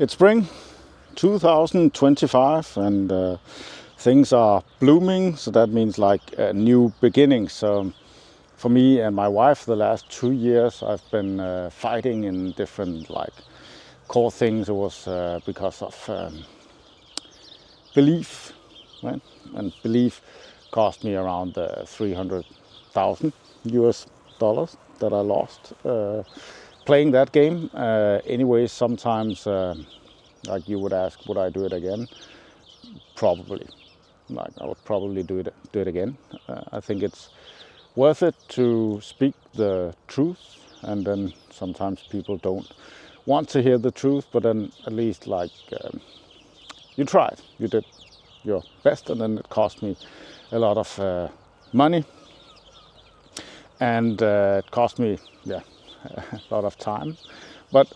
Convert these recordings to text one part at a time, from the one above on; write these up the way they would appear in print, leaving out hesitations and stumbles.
It's spring 2025 and things are blooming, so that means like a new beginning. So for me and my wife, the last 2 years I've been fighting in different like core things. It was because of belief, right? And belief cost me around $300,000 that I lost playing that game. Anyways, sometimes like you would ask, would I do it again? Probably. Like I would probably do it again. I think it's worth it to speak the truth, and then sometimes people don't want to hear the truth, but then at least like you tried, you did your best, and then it cost me a lot of money, and it cost me a lot of time. But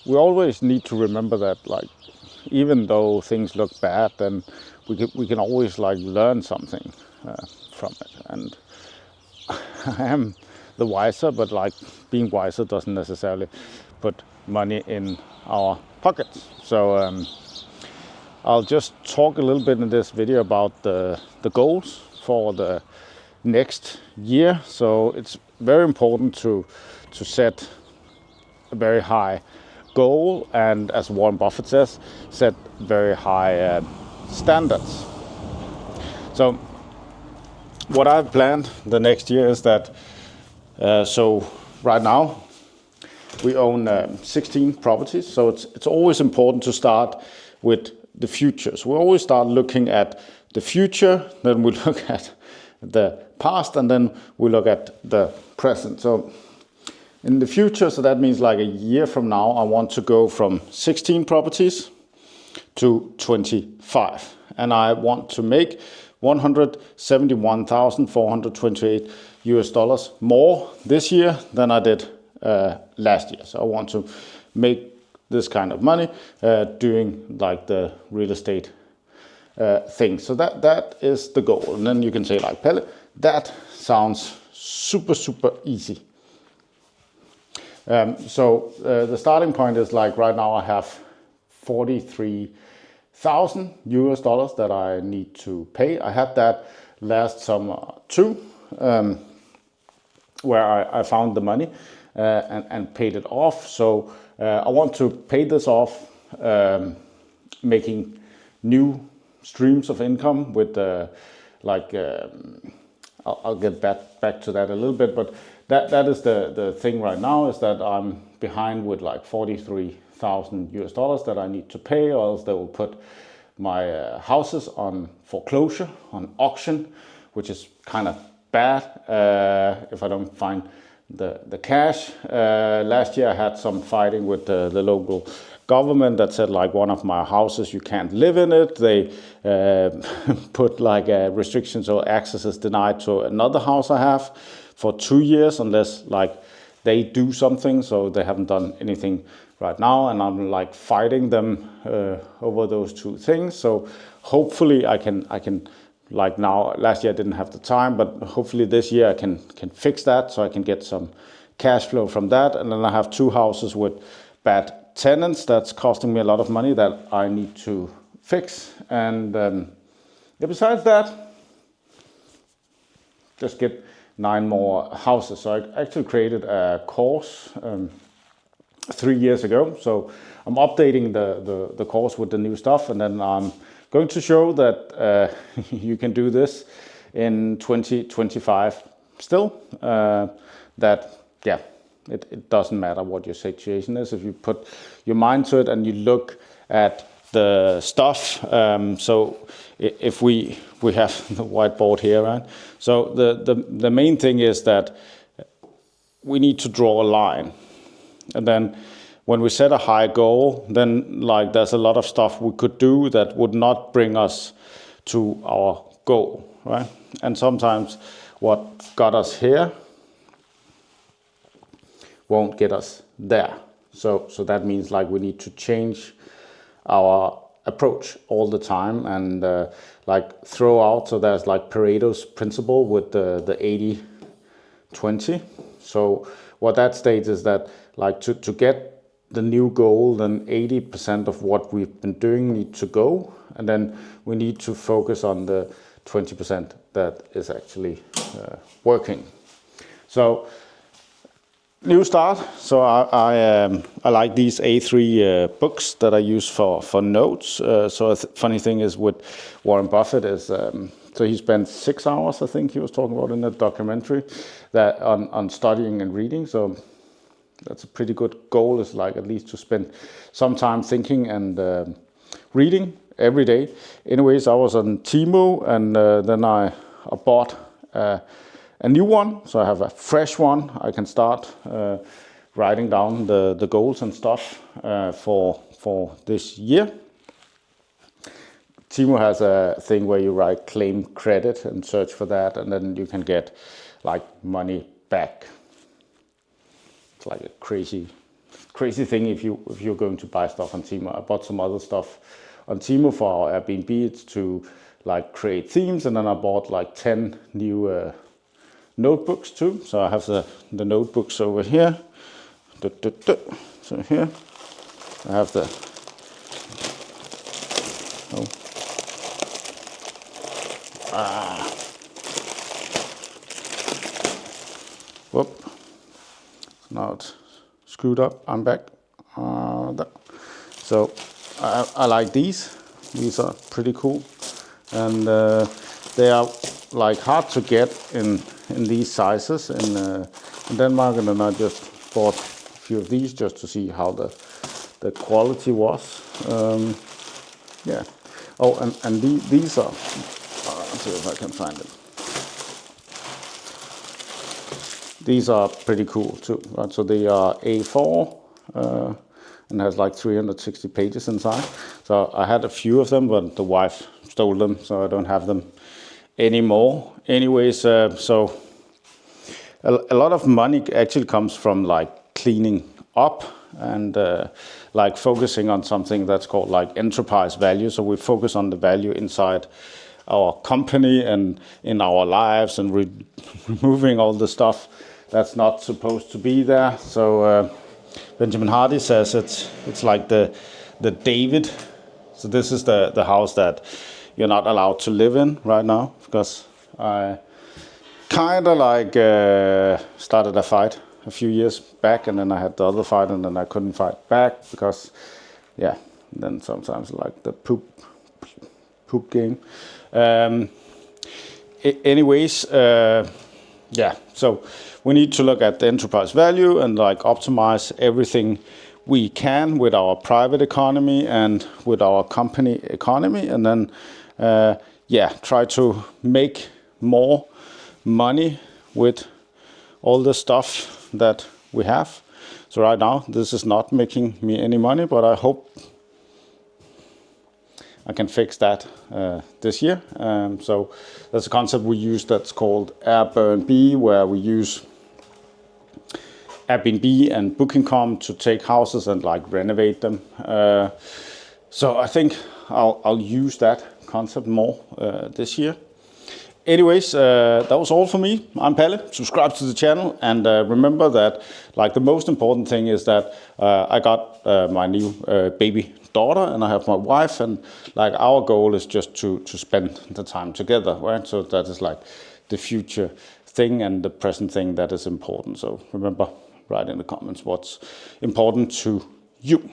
we always need to remember that like even though things look bad, then we can always like learn something from it. And I am the wiser, but like being wiser doesn't necessarily put money in our pockets. So I'll just talk a little bit in this video about the goals for the next year. So it's very important to set a very high goal, and as Warren Buffett says, set very high standards. So what I've planned the next year is that so right now we own 16 properties, so it's always important to start with the future. So we always start looking at the future, then we look at the past, and then we look at the present. So in the future, so that means like a year from now, I want to go from 16 properties to 25. And I want to make $171,428 more this year than I did last year. So I want to make this kind of money doing like the real estate thing. So that is the goal. And then you can say like, Pelle, that sounds super easy. So the starting point is like right now I have $43,000 that I need to pay. I had that last summer too, where I found the money and paid it off. So I want to pay this off, making new streams of income with I'll get back to that a little bit, but that is the thing right now, is that I'm behind with like $43,000 that I need to pay, or else they will put my houses on foreclosure, on auction, which is kind of bad if I don't find the cash. Last year I had some fighting with the local government that said like one of my houses, you can't live in it. They put like restrictions or access is denied to another house I have for 2 years unless like they do something. So they haven't done anything right now, and I'm like fighting them over those two things. So hopefully I can like now, last year I didn't have the time, but hopefully this year I can fix that, so I can get some cash flow from that. And then I have 2 houses with bad tenants that's costing me a lot of money that I need to fix. And besides that, just get 9 more houses. So I actually created a course 3 years ago. So I'm updating the course with the new stuff, and then I'm going to show that you can do this in 2025 still. It doesn't matter what your situation is. If you put your mind to it and you look at the stuff. So if we have the whiteboard here, right? So the main thing is that we need to draw a line. And then when we set a high goal, then like there's a lot of stuff we could do that would not bring us to our goal, right? And sometimes what got us here won't get us there. So that means like we need to change our approach all the time and like throw out. So there's like Pareto's principle with the 80-20. So what that states is that like to get the new goal, then 80% of what we've been doing need to go, and then we need to focus on the 20% that is actually working. So new start. So I like these A3 books that I use for notes. So a funny thing is with Warren Buffett is so he spent 6 hours, I think he was talking about in the documentary, that on studying and reading. So that's a pretty good goal, is like at least to spend some time thinking and reading every day. Anyways, I was on Temu, and then I bought a new one, so I have a fresh one. I can start writing down the goals and stuff for this year. Temu has a thing where you write claim credit and search for that, and then you can get like money back. It's like a crazy thing if you're going to buy stuff on Temu. I bought some other stuff on Temu for our Airbnb. It's to like create themes, and then I bought like 10 new notebooks too. So I have the notebooks over here. So here I have the whoop. Now it's screwed up. I'm back. So I like these. These are pretty cool, and they are like hard to get in these sizes in Denmark, and then I just bought a few of these just to see how the quality was. Yeah. Oh, and these are. Let's see if I can find them. These are pretty cool too, right? So they are A4 and has like 360 pages inside. So I had a few of them, but the wife stole them, so I don't have them anymore. Anyways, so a lot of money actually comes from like cleaning up and like focusing on something that's called like enterprise value. So we focus on the value inside our company and in our lives, and removing all the stuff that's not supposed to be there. So Benjamin Hardy says it's like the David. So this is the house that you're not allowed to live in right now, because I kind of like started a fight a few years back, and then I had the other fight, and then I couldn't fight back because, yeah, then sometimes like the poop game. Anyways, yeah, so we need to look at the enterprise value and like optimize everything we can with our private economy and with our company economy, and then yeah, try to make more money with all the stuff that we have. So right now, this is not making me any money, but I hope I can fix that this year. So there's a concept we use that's called Airbnb, where we use Airbnb and Booking.com to take houses and like renovate them. So I think I'll use that concept more this year. Anyways, that was all for me. I'm Palle. Subscribe to the channel, and remember that like the most important thing is that I got my new baby daughter, and I have my wife, and like our goal is just to spend the time together, right? So that is like the future thing and the present thing that is important. So remember, write in the comments what's important to you.